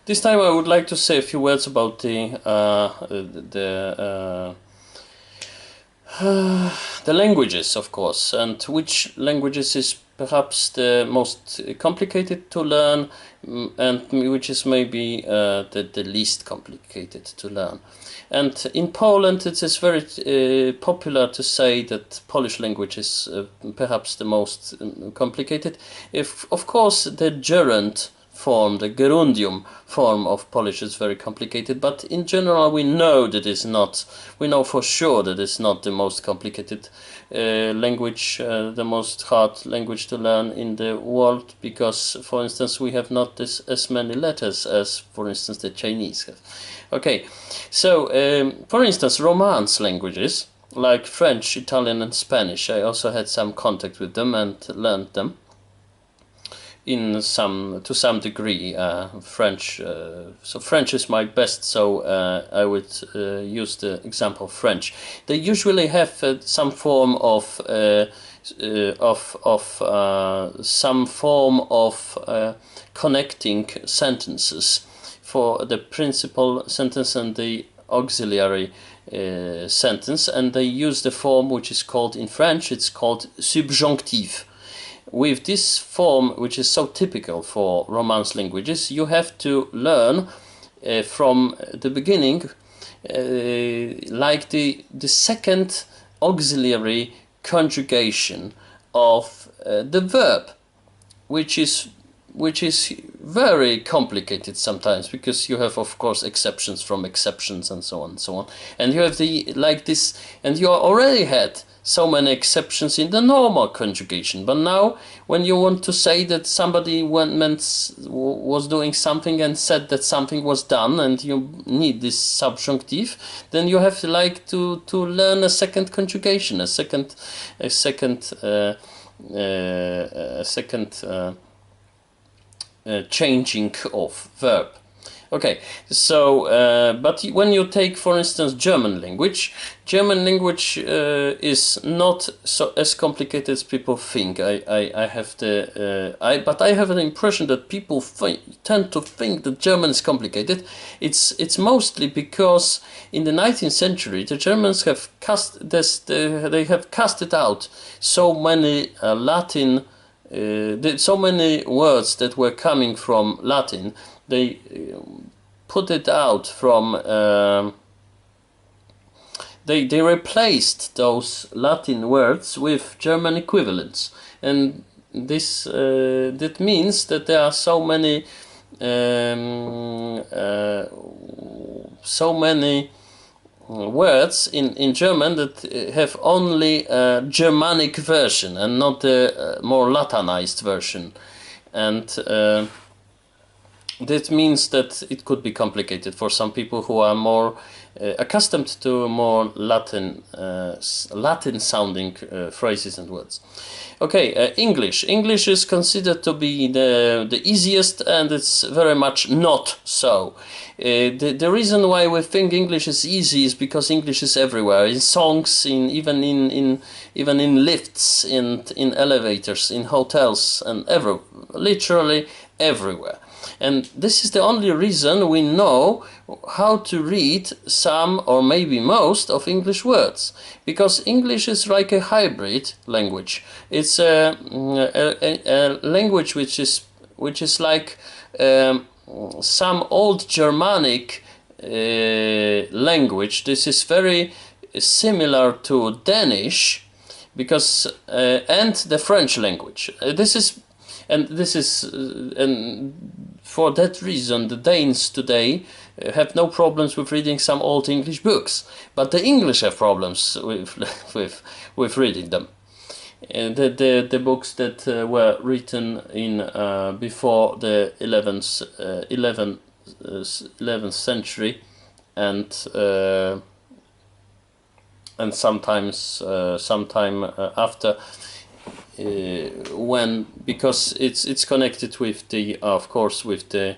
This time I would like to say a few words about the languages, of course, and which languages is perhaps the most complicated to learn, and which is maybe the least complicated to learn. And in Poland it is very popular to say that Polish language is perhaps the most complicated. If, of course, the gerund form, the gerundium form of Polish is very complicated, but in general we know that it's not, we know for sure that it's not the most complicated language, the most hard language to learn in the world, because, for instance, we have not as many letters as, for instance, the Chinese have. Okay, so for instance, Romance languages like French, Italian and Spanish, I also had some contact with them and learned them to some degree. French, so French is my best, so I would use the example of French. They usually have some form of connecting sentences for the principal sentence and the auxiliary sentence, and they use the form which is called, in French it's called subjonctif. With this form, which is so typical for Romance languages, you have to learn from the beginning like the second auxiliary conjugation of the verb, which is very complicated sometimes, because you have, of course, exceptions from exceptions and so on and so on, and you have and you already had so many exceptions in the normal conjugation. But now, when you want to say that somebody was doing something and said that something was done, and you need this subjunctive, then you have to learn a second conjugation, a second changing of verb. Okay, so but when you take, for instance, German language is not so as complicated as people think. But I have the impression that people tend to think that German is complicated. It's mostly because in the 19th century the Germans have casted out so many Latin. So many words that were coming from Latin, they put it out from. They replaced those Latin words with German equivalents, and this that means that there are so many words in German that have only a Germanic version and not the more Latinized version, and that means that it could be complicated for some people who are more accustomed to more Latin sounding phrases and words. Okay, English is considered to be the easiest, and it's very much not so. The reason why we think English is easy is because English is everywhere, in songs, even in lifts, in elevators, in hotels, and literally everywhere. And this is the only reason we know how to read some or maybe most of English words, because English is like a hybrid language. It's a language which is like some old Germanic language. This is very similar to Danish, because and the French language. And for that reason, the Danes today have no problems with reading some old English books, but the English have problems with reading them. The books that were written in before the 11th century, and sometimes sometime after. Because it's connected with of course, with the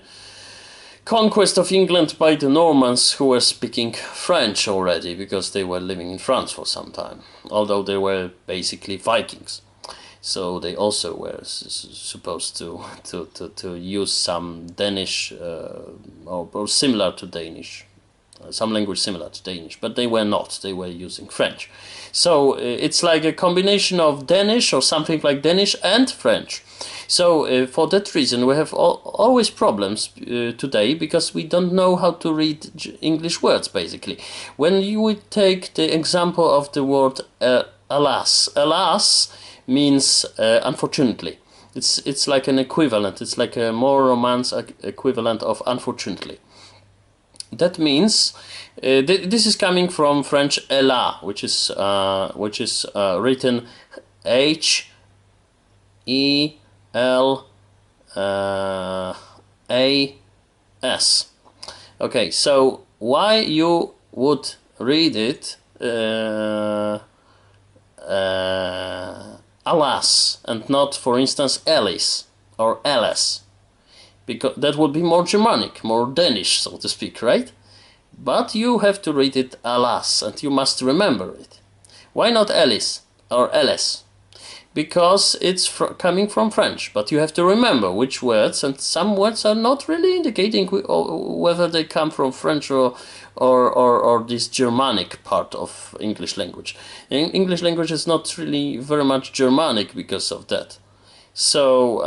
conquest of England by the Normans, who were speaking French already, because they were living in France for some time, although they were basically Vikings. so they also were supposed to use some Danish or similar to Danish, some language similar to Danish, but they were not. They were using French. So it's like a combination of Danish or something like Danish and French. So for that reason we have always problems today, because we don't know how to read English words, basically. When you would take the example of the word alas. Alas means unfortunately. It's like an equivalent. It's like a more romance equivalent of unfortunately. That means this is coming from French "hélas", which is written H-E-L-A-S. Okay, so why you would read it alas and not, for instance, Alice or Alice? Because that would be more Germanic, more Danish, so to speak, right? But you have to read it alas, and you must remember it. Why not Alice or Alice? Because it's coming from French, but you have to remember which words, and some words are not really indicating whether they come from French or this Germanic part of English language. English language is not really very much Germanic because of that. So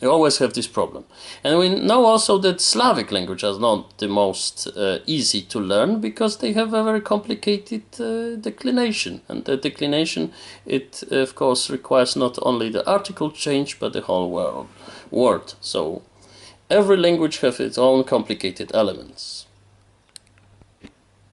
you always have this problem. And we know also that Slavic languages are not the most easy to learn, because they have a very complicated declination. And the declination, it of course requires not only the article change, but the whole word. So every language has its own complicated elements.